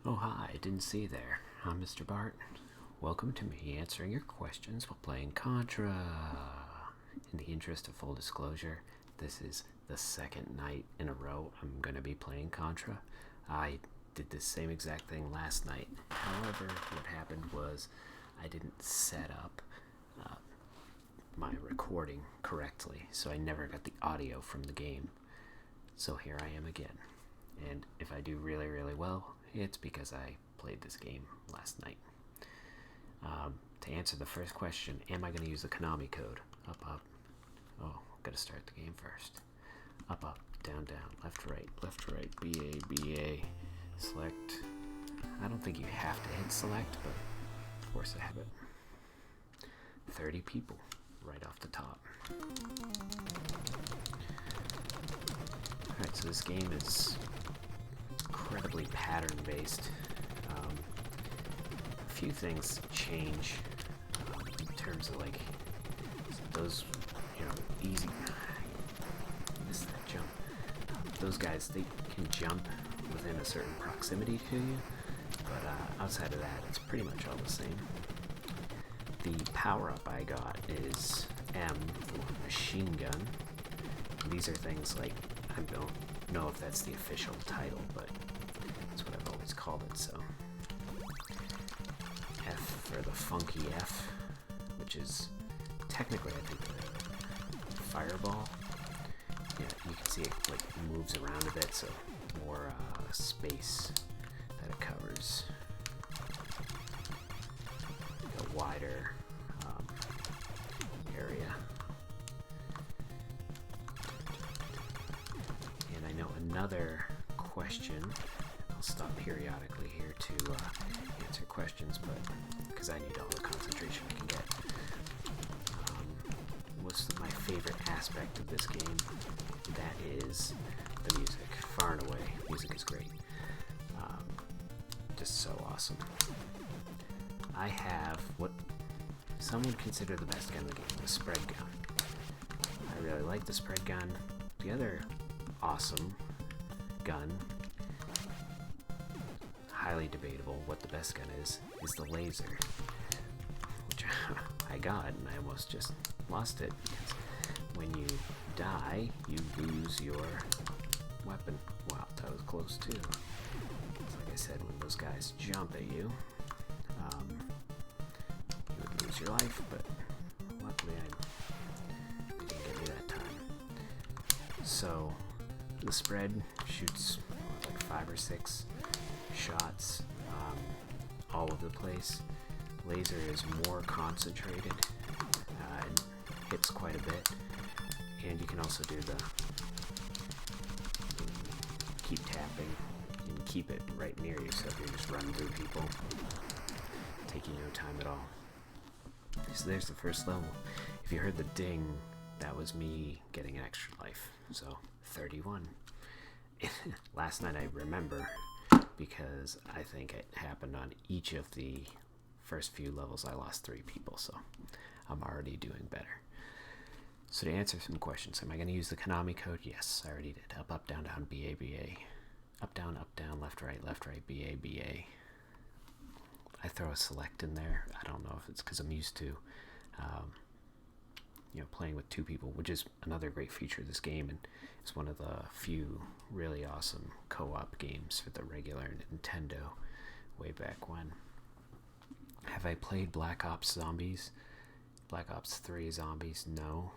Oh, hi, I didn't see you there. I'm Mr. Bart. Welcome to me answering your questions while playing Contra. In the interest of full disclosure, this is the second night in a row I'm going to be playing Contra. I did the same exact thing last night. However, what happened was I didn't set up my recording correctly, so I never got the audio from the game. So here I am again. And if I do really, really well, it's because I played this game last night. To answer the first question, am I going to use the Konami code? Up, up. Oh, got to start the game first. Up, up, down, down, left, right, BA, BA, select. I don't think you have to hit select, but force a habit. 30 people right off the top. Alright, so this game is incredibly pattern-based. A few things change in terms of like those, easy. Missed that jump. Those guys, they can jump within a certain proximity to you, but outside of that, it's pretty much all the same. The power-up I got is M, machine gun. These are things like, I don't know if that's the official title, but that's what I've always called it, so. F for the funky F, which is technically, I think, a fireball. Yeah, you can see it like moves around a bit, so more space that it covers. A wider area. And I know another question. I'll stop periodically here to answer questions, but because I need all the concentration I can get. What's my favorite aspect of this game? That is the music. Far and away, music is great. Just so awesome. I have what some would consider the best gun in the game, the spread gun. I really like the spread gun. The other awesome gun, highly debatable what the best gun is the laser, which I got and I almost just lost it because when you die, you lose your weapon. Wow, that was close too. Like I said, when those guys jump at you, you would lose your life, but luckily I didn't get me that time. So the spread shoots like 5 or 6 shots all over the place. Laser is more concentrated and hits quite a bit, and you can also do the keep tapping and keep it right near you, so if you're just running through people, taking no time at all. So there's the first level. If you heard the ding, that was me getting an extra life, so 31. Last night I remember because I think it happened on each of the first few levels. I lost 3 people, so I'm already doing better. So to answer some questions, am I going to use the Konami code? Yes, I already did. Up, up, down, down, BA, BA. Up, down, left, right, BA, BA. I throw a select in there. I don't know if it's because I'm used to playing with 2 people, which is another great feature of this game, and it's one of the few really awesome co-op games for the regular Nintendo way back when. Have I played Black Ops Zombies? Black Ops 3 Zombies? No.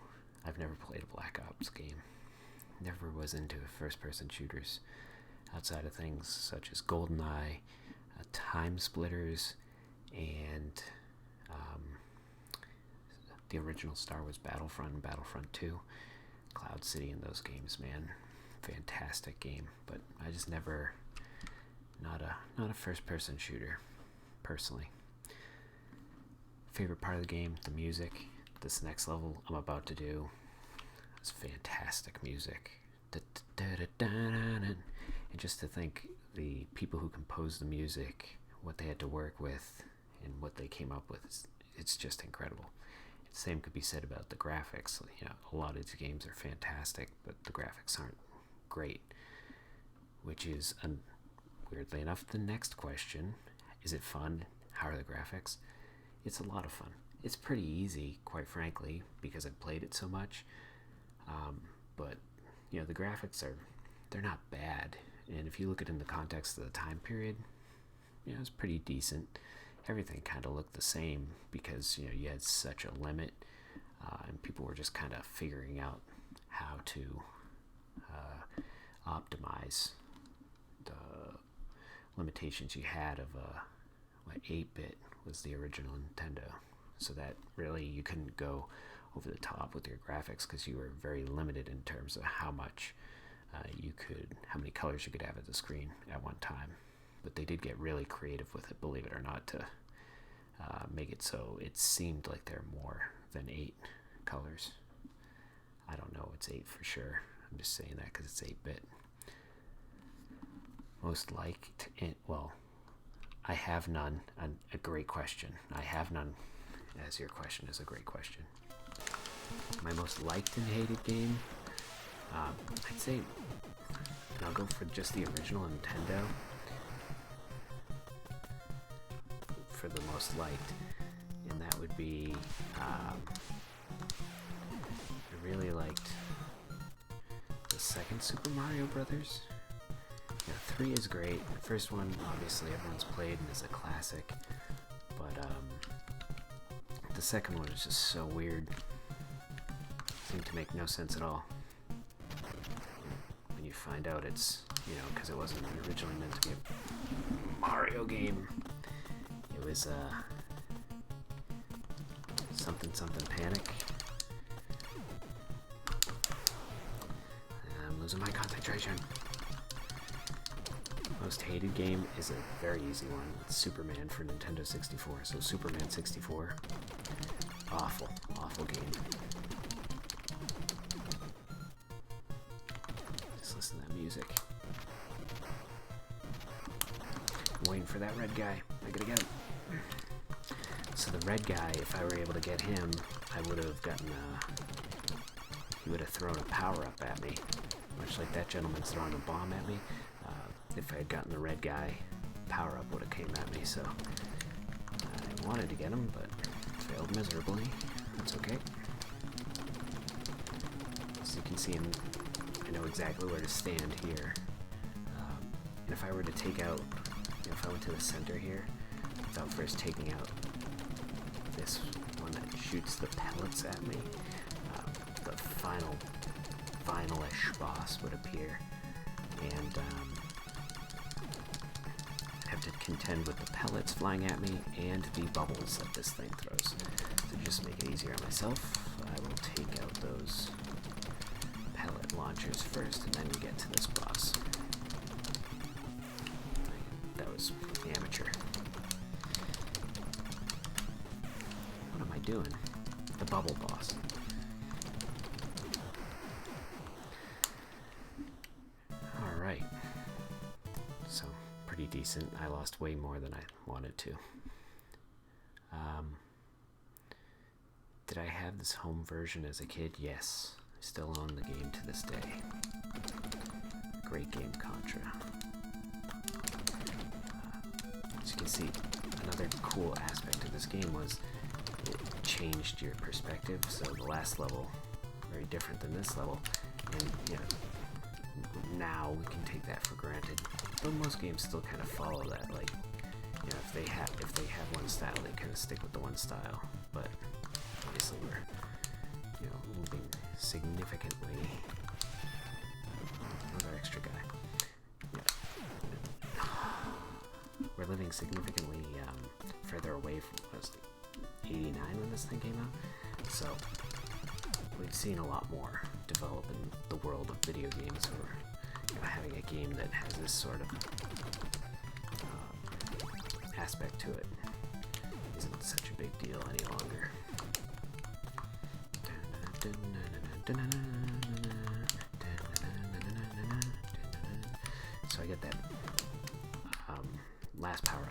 I've never played a Black Ops game. Never was into first-person shooters outside of things such as GoldenEye, Time Splitters, and the original Star Wars Battlefront and Battlefront 2. Cloud City in those games, man. Fantastic game, but I just never, not a first-person shooter, personally. Favorite part of the game, the music. This next level I'm about to do is fantastic music. And just to think the people who composed the music, what they had to work with, and what they came up with, it's just incredible. The same could be said about the graphics. A lot of these games are fantastic, but the graphics aren't great, which is weirdly enough, the next question, is it fun? How are the graphics? It's a lot of fun. It's pretty easy, quite frankly, because I've played it so much. But, the graphics they're not bad. And if you look at it in the context of the time period, it's pretty decent. Everything kind of looked the same because, you had such a limit. And people were just kind of figuring out how to optimize the limitations you had of 8-bit was the original Nintendo. So that really you couldn't go over the top with your graphics because you were very limited in terms of how much how many colors you could have at the screen at one time. But they did get really creative with it, believe it or not, to make it so it seemed like there are more than 8 colors. I don't know, it's 8 for sure. I'm just saying that because it's 8-bit. Most liked, I have none. A great question. I have none, as your question is a great question. My most liked and hated game, I'd say, and I'll go for just the original Nintendo for the most liked, and that would be, I really liked the second Super Mario Brothers. 3 is great. The first one, obviously, everyone's played and is a classic, but the second one is just so weird. Seemed to make no sense at all. When you find out it's, because it wasn't originally meant to be a Mario game. It was something Panic. I'm losing my concentration. Most hated game is a very easy one. It's Superman for Nintendo 64. So Superman 64. Awful game. Just listen to that music. I'm waiting for that red guy. I gotta get him. So the red guy, if I were able to get him, I would have gotten he would have thrown a power-up at me. Much like that gentleman's throwing a bomb at me. If I had gotten the red guy, power-up would have came at me, so I wanted to get him, but failed miserably. That's okay. So you can see him, I know exactly where to stand here. And if I were to take out, if I went to the center here, without first taking out this one that shoots the pellets at me, the final-ish boss would appear, and have to contend with the pellets flying at me and the bubbles that this thing throws. To just make it easier on myself, I will take out those pellet launchers first, and then we get to this boss. That was amateur. What am I doing? The bubble boss. Alright. So, pretty decent. I lost way more than I wanted to. Did I have this home version as a kid? Yes. I still own the game to this day. Great game, Contra. As you can see, another cool aspect of this game was it changed your perspective. So the last level, very different than this level, and now we can take that for granted. But most games still kind of follow that. Like, if they have one style, they kind of stick with the one style. But obviously, we're moving significantly. Another extra guy. Yeah. We're living significantly further away from what was it, 89 when this thing came out. So we've seen a lot more develop in the world of video games, or having a game that has this sort of aspect to it isn't such a big deal any longer. So I get that last power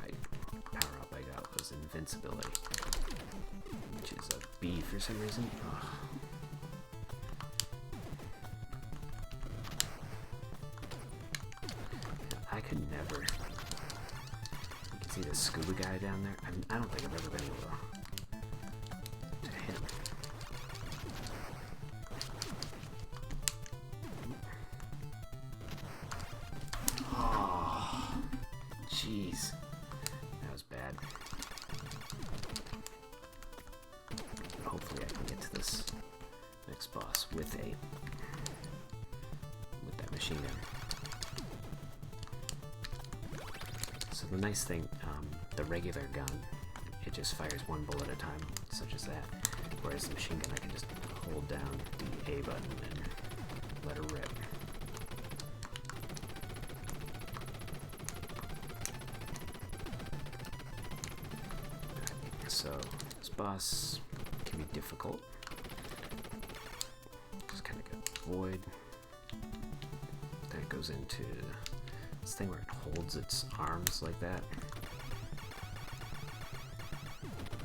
up I got was invincibility, which is a B for some reason. Ugh. I could never. You can see the scuba guy down there. I don't think I've ever been able to hit him. Oh, jeez, that was bad. Hopefully, I can get to this next boss with that machine gun. So the nice thing, the regular gun, it just fires one bullet at a time, such as that. Whereas the machine gun, I can just hold down the A button and let her rip. So this boss can be difficult. Just kind of go void. That goes into this thing where it holds its arms like that.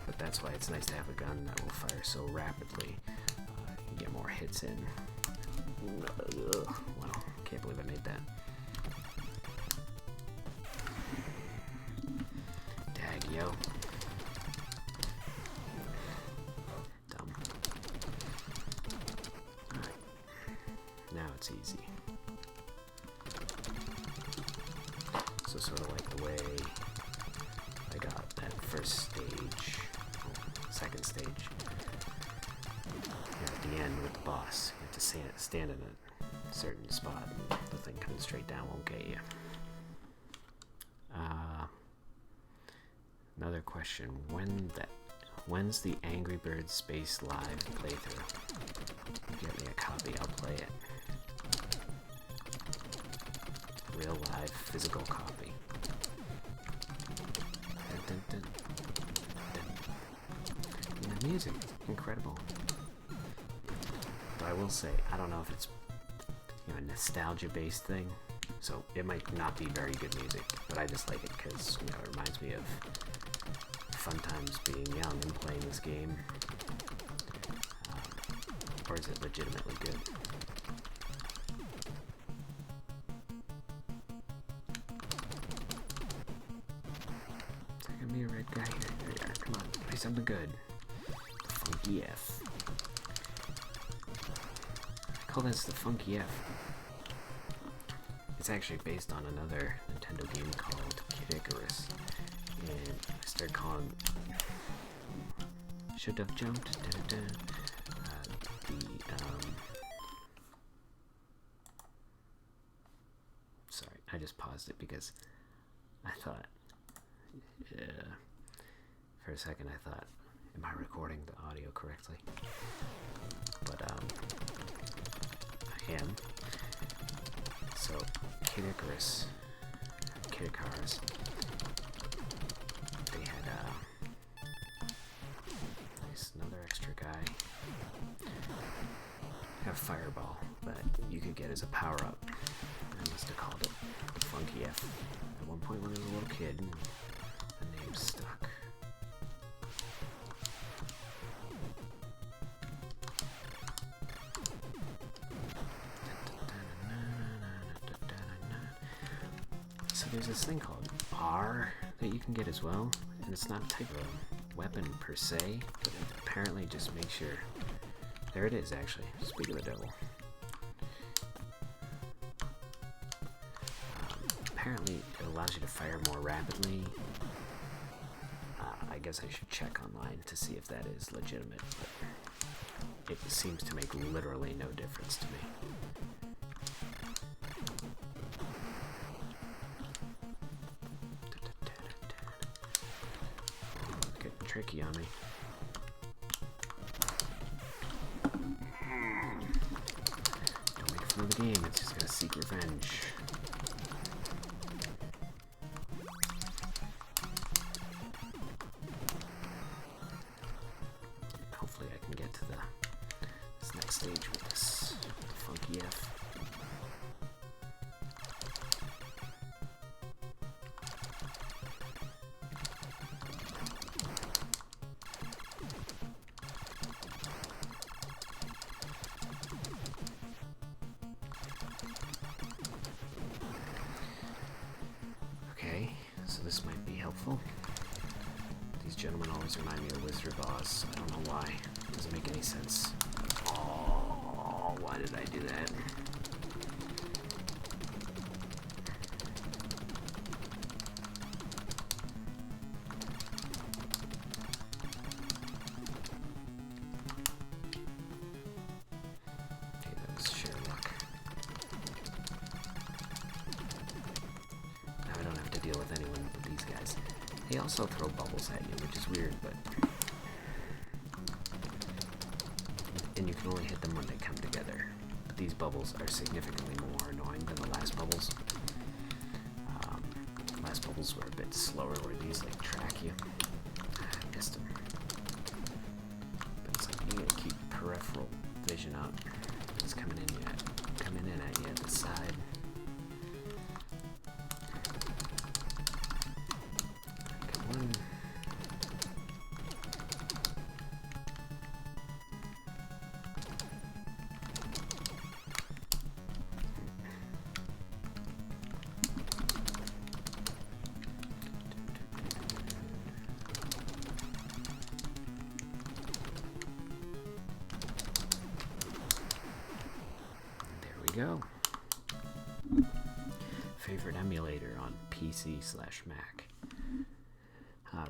But that's why it's nice to have a gun that will fire so rapidly. You get more hits in. Wow, can't believe I made that. Dag, yo. Dumb. Alright. Now it's easy. So sort of like the way I got that first stage, second stage. At the end with the boss, you have to stand in a certain spot and the thing coming straight down won't get you. Another question, when's the Angry Birds Space Live playthrough? Get me a copy, I'll play it. Real live physical copy. Dun, dun, dun, dun. And the music, incredible. But I will say, I don't know if it's a nostalgia-based thing, so it might not be very good music, but I just like it because it reminds me of fun times being young and playing this game. Or is it legitimately good? Is there gonna be a red guy here? There you are. Come on, play something good. The Funky F. I call this the Funky F. It's actually based on another Nintendo game called Kid Icarus. And I started calling Should Have Jumped. Sorry, I just paused it because I thought, for a second I thought, am I recording the audio correctly? But I am. So Kid Icarus, they had another extra guy. Have Fireball that you could get as a power up. I must have called it the Funky F at one point when I was a little kid, and the name stuck. So there's this thing called R that you can get as well, and it's not a type of weapon per se, but it apparently just makes your... There it is, actually. Speak of the devil. Apparently it allows you to fire more rapidly. I guess I should check online to see if that is legitimate, but it seems to make literally no difference to me. Getting tricky on me. Don't make it fun of the game, it's just gonna seek revenge. Hopefully I can get to this next stage with this Funky F. rifle. These gentlemen always remind me of Wizard Boss. I don't know why. It doesn't make any sense. Oh, why did I do that? Okay, that was sheer luck. Now I don't have to deal with anyone but these guys. They also throw bubbles at you, which is weird, but... And you can only hit them when they come together. But these bubbles are significantly more annoying than the last bubbles. Last bubbles were a bit slower, where these like track you. I missed them. But it's like you gotta keep peripheral vision up. It's coming in at you at the side. Got one. Go. Favorite emulator on PC/Mac.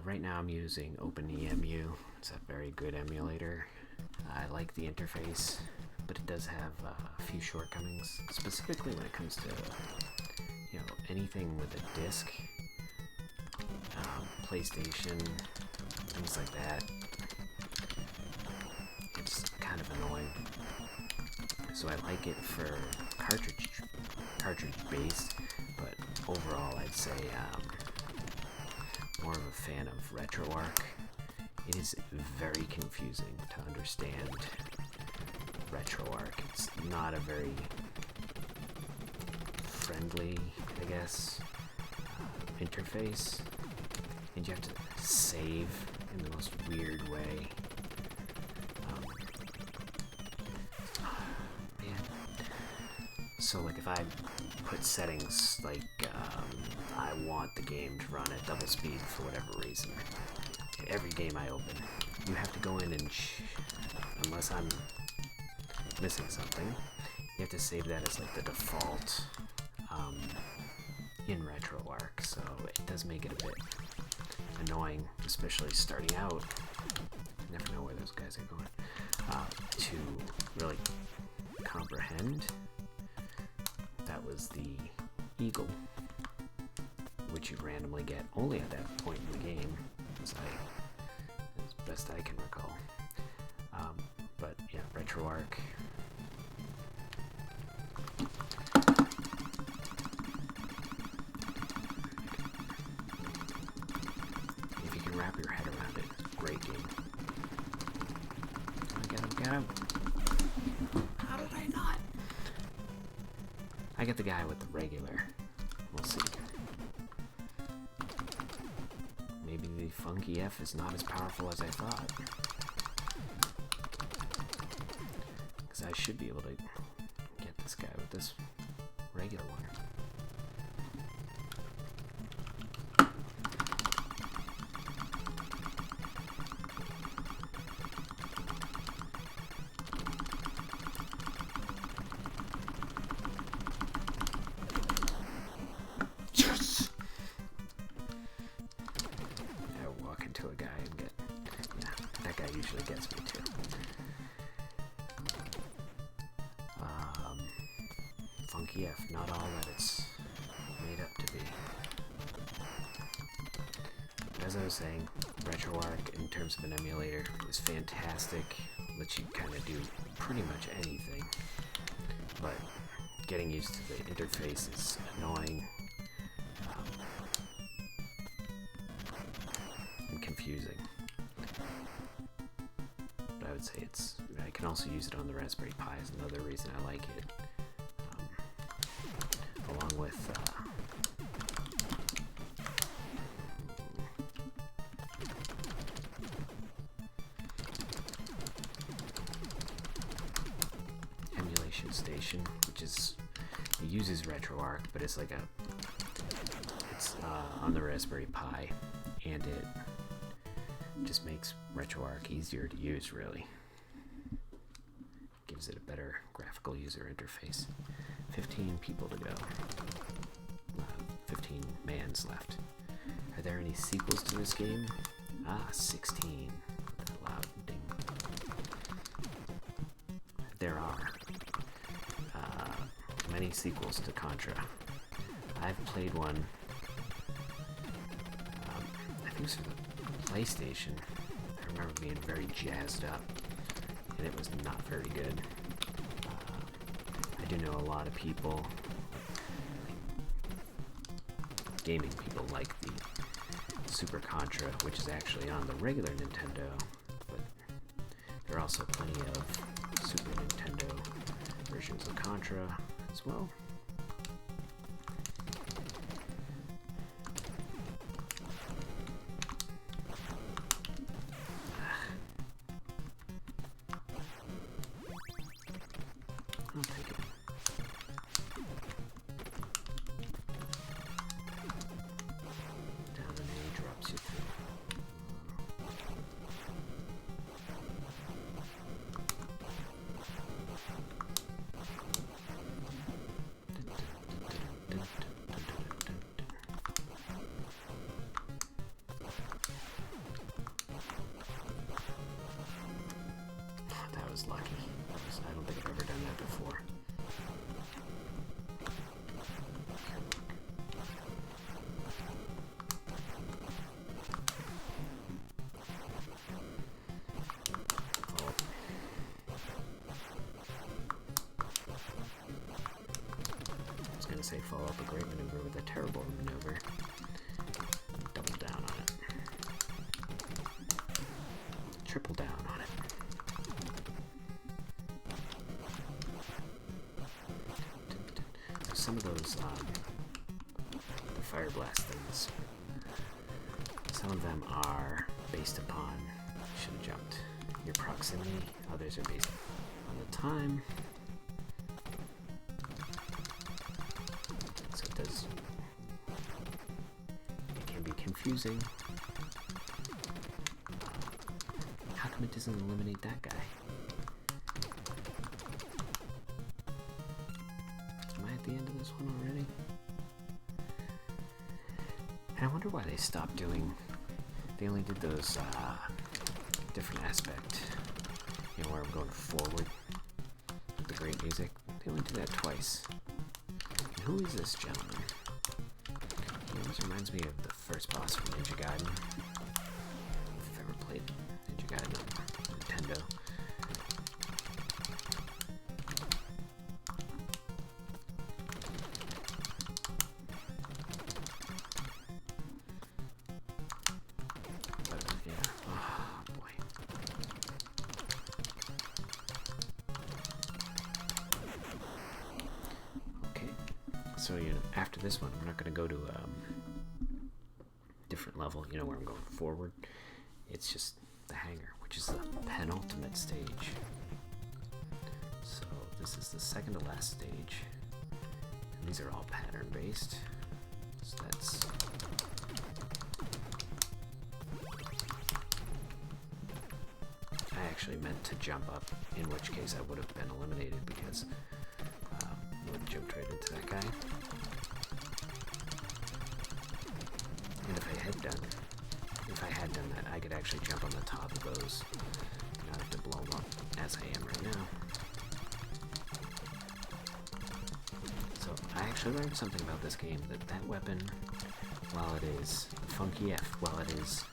Right now I'm using OpenEMU. It's a very good emulator. I like the interface, but it does have a few shortcomings, specifically when it comes to anything with a disc, PlayStation, things like that. It's kind of annoying. So I like it for cartridge based, but overall I'd say more of a fan of RetroArch. It is very confusing to understand RetroArch. It's not a very friendly, I guess, interface, and you have to save in the most weird way. So like if I put settings like I want the game to run at double speed for whatever reason, every game I open, you have to go in and, unless I'm missing something, you have to save that as like the default in RetroArch, so it does make it a bit annoying, especially starting out. You never know where those guys are going, to really comprehend. That was the eagle, which you randomly get only at that point in the game, as best I can recall. But yeah, RetroArch. If you can wrap your head around it, great game. Get him. How did I not? I get the guy with the regular. We'll see. Maybe the Funky F is not as powerful as I thought. Because I should be able to get this guy with this regular one. Usually gets me too. Funky F, not all that it's made up to be. But as I was saying, RetroArch in terms of an emulator is fantastic. Lets you kind of do pretty much anything. But getting used to the interface is annoying and confusing. I would say I can also use it on the Raspberry Pi is another reason I like it, along with Emulation Station, which it uses RetroArch, but it's like it's on the Raspberry Pi, and it just makes RetroArch easier to use, really. Gives it a better graphical user interface. 15 people to go. 15 mans left. Are there any sequels to this game? 16. That loud ding. There are many sequels to Contra. I've played one, I think it was for the PlayStation. I remember being very jazzed up, and it was not very good. I do know a lot of people, gaming people, like the Super Contra, which is actually on the regular Nintendo, but there are also plenty of Super Nintendo versions of Contra as well. I'll take it. Down and he drops you through. That was lucky. I don't think I've ever done that before. I was going to say follow up a great maneuver with a terrible maneuver. Double down on it. Triple down on it. Some of those the fire blast things, some of them are based upon, should have jumped, your proximity. Others are based on the time. So it can be confusing. How come it doesn't eliminate that guy? The end of this one already. And I wonder why they stopped doing. They only did those different aspect. You know, where I'm going forward with the great music. They only do that twice. And who is this gentleman? He always reminds me of the first boss from Ninja Gaiden. If you've ever played Ninja Gaiden on Nintendo. So, you know, after this one, we're not going to go to a different level, you know, where I'm going forward. It's just the Hangar, which is the penultimate stage. So this is the second to last stage. And these are all pattern based. So that's... I actually meant to jump up, in which case I would have been eliminated because I would have jumped right into that guy. And if I had done that, I could actually jump on the top of those and not have to blow them up as I am right now. So I actually learned something about this game, that weapon, while it is funky, while it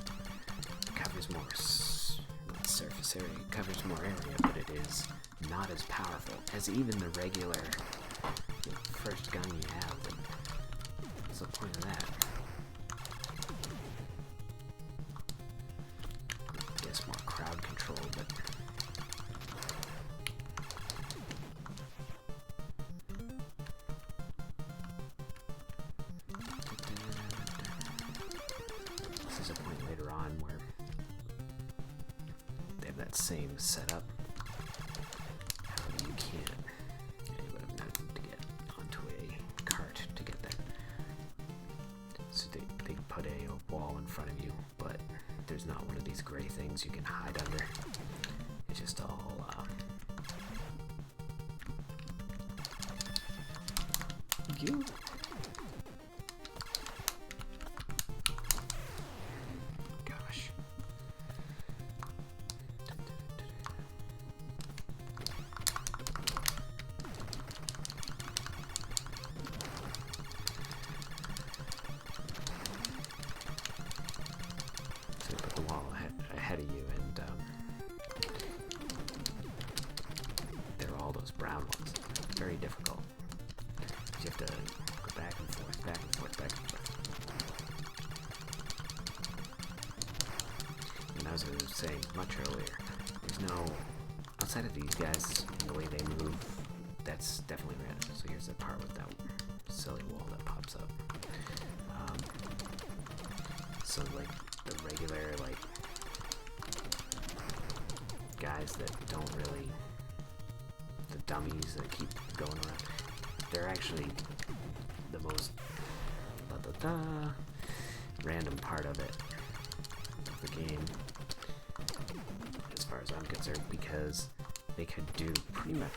covers more surface area, it covers more area, but it is not as powerful as even the regular first gun you have. What's the point of that? I guess more crowd control, but this is a point later on where they have that same setup. However, you can't. You would have known to get onto a cart to get that. So they put a wall in front of you, but there's not one of these gray things you can hide under. It's just all you. Gosh. So put the wall ahead of you, and there are all those brown ones. Very difficult. You have to go back and forth, back and forth, back and forth. And as I was saying much earlier, there's no, outside of these guys and the way they move, that's definitely random. So here's the part with that silly wall that pops up. So like the regular like guys that don't really, the dummies that keep going around, they're actually the most random part of it, of the game, as far as I'm concerned, because they could do pretty much,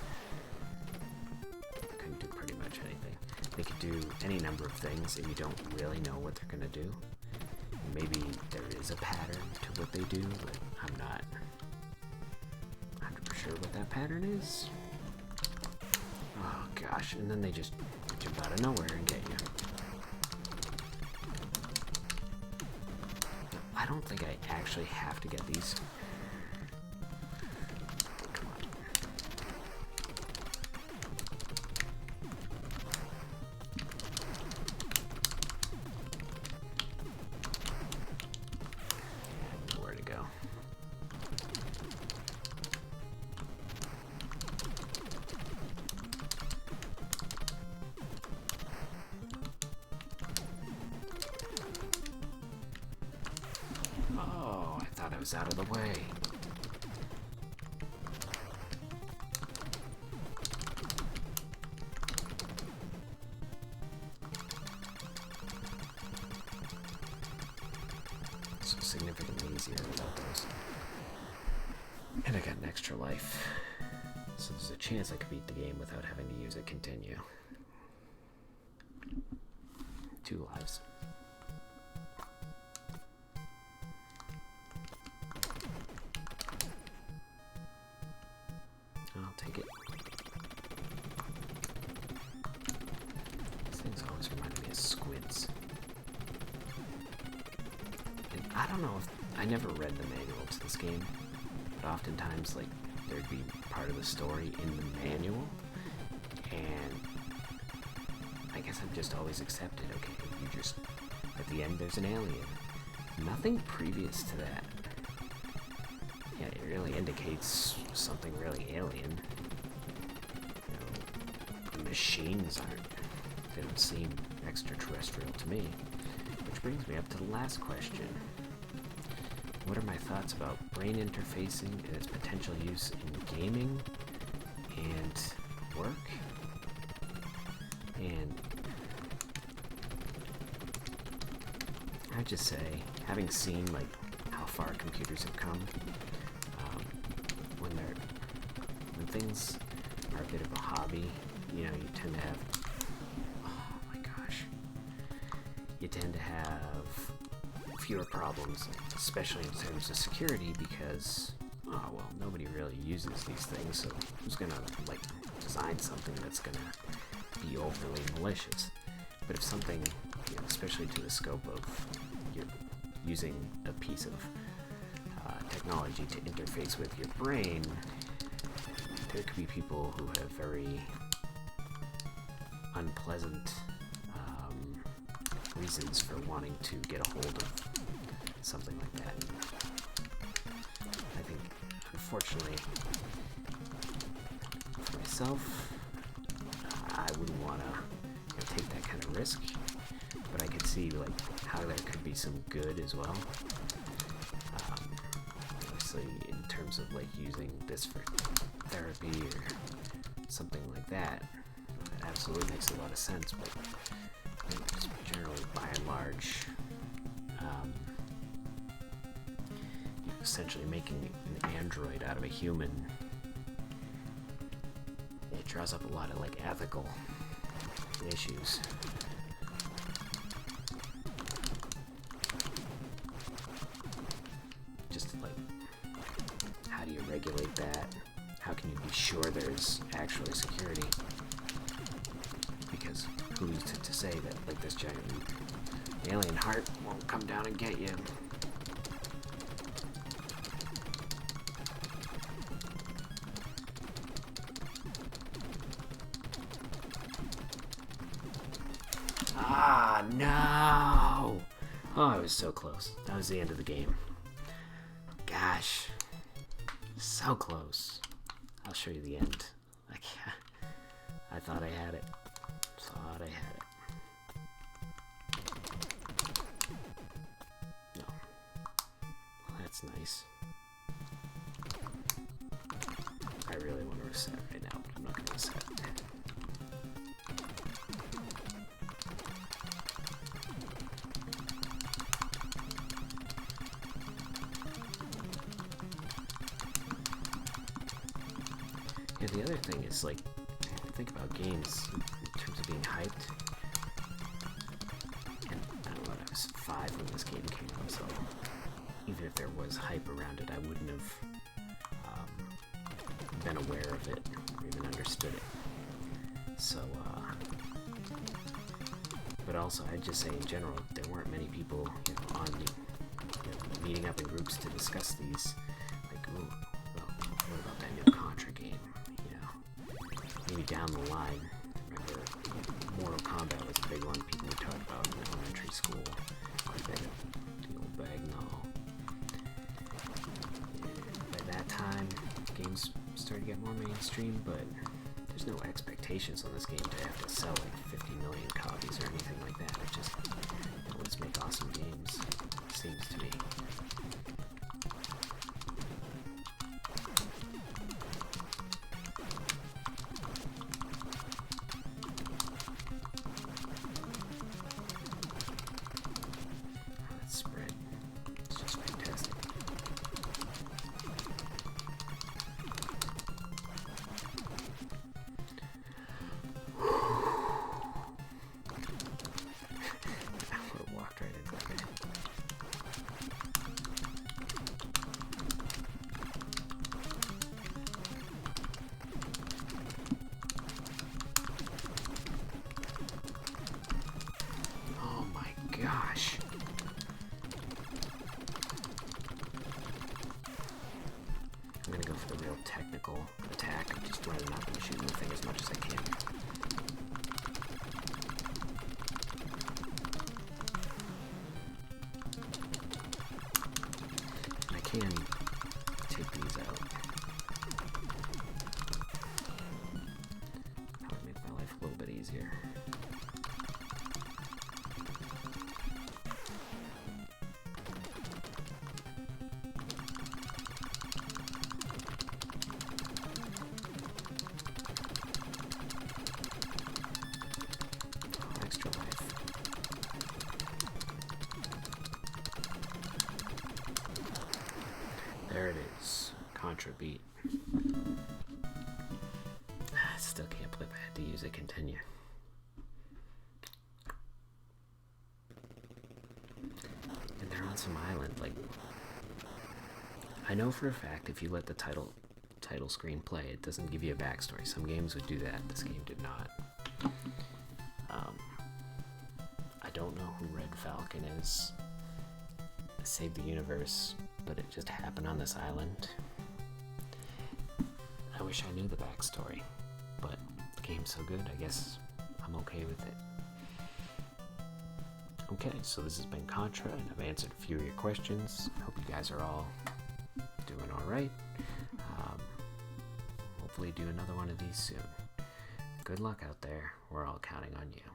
anything. They could do any number of things, and you don't really know what they're gonna do. Maybe there is a pattern to what they do, but I'm not 100% sure what that pattern is. Oh gosh, and then they just jump out of nowhere and get you. I don't think I actually have to get these. Come on. I know where to go. Oh, I thought I was out of the way. So significantly easier without those. And I got an extra life. So there's a chance I could beat the game without having to use a continue. 2 lives. I'll take it. These things always remind me of Squids. And I don't know if I never read the manual to this game, but oftentimes like there'd be part of the story in the manual, and I guess I've just always accepted, okay, you just, at the end there's an alien. Nothing previous to that. Yeah, it really indicates something really alien. You know, the machines they don't seem extraterrestrial to me. Which brings me up to the last question. What are my thoughts about brain interfacing and its potential use in gaming and work? And I'd just say, having seen like how far computers have come, when things are a bit of a hobby, you know, you tend to have, oh my gosh, you tend to have fewer problems, especially in terms of security, because, oh well, nobody really uses these things, so who's gonna like design something that's gonna be overly malicious? But if something, you know, especially to the scope of you're using a piece of technology to interface with your brain, there could be people who have very unpleasant reasons for wanting to get a hold of something like that. I think, unfortunately, for myself, I wouldn't want to take that kind of risk, but I could see like how there could be some good as well. Obviously, in terms of like using this for therapy or something like that, it absolutely makes a lot of sense. But just generally, by and large, essentially making an android out of a human. It draws up a lot of like ethical issues. Just like, how do you regulate that? How can you be sure there's actually security? Because who's to say that like this giant alien heart won't come down and get you? Ah, no! Oh, I was so close. That was the end of the game. Gosh. So close. I'll show you the end. I thought I had it. Thought I had it. No. Well, that's nice. I really want to reset right now, but I'm not going to reset. Yeah, the other thing is, like, think about games in terms of being hyped. And I don't know, I was 5 when this game came out, so even if there was hype around it, I wouldn't have been aware of it or even understood it. So, but also, I'd just say in general, there weren't many people, meeting up in groups to discuss these. Like, ooh, well, what about that new Contra game? Maybe down the line. Remember, Mortal Kombat was a big one people would talk about in elementary school. The old Bagnall. By that time, games started to get more mainstream, but there's no expectations on this game to have to sell like 50 million copies or anything like that. It just, let's make awesome games, seems to me. Gosh. I'm gonna go for the real technical attack. I'm just running up and shooting the thing as much as I can. I can take these out. That would make my life a little bit easier. There it is. Contra beat. I still can't believe I had to use a continue. And they're on some island, like... I know for a fact if you let the title screen play, it doesn't give you a backstory. Some games would do that. This game did not. I don't know who Red Falcon is. Saved the universe, but it just happened on this island. I wish I knew the backstory, but the game's so good, I guess I'm okay with it. Okay, so this has been Contra, and I've answered a few of your questions. Hope you guys are all doing alright. Hopefully do another one of these soon. Good luck out there. We're all counting on you.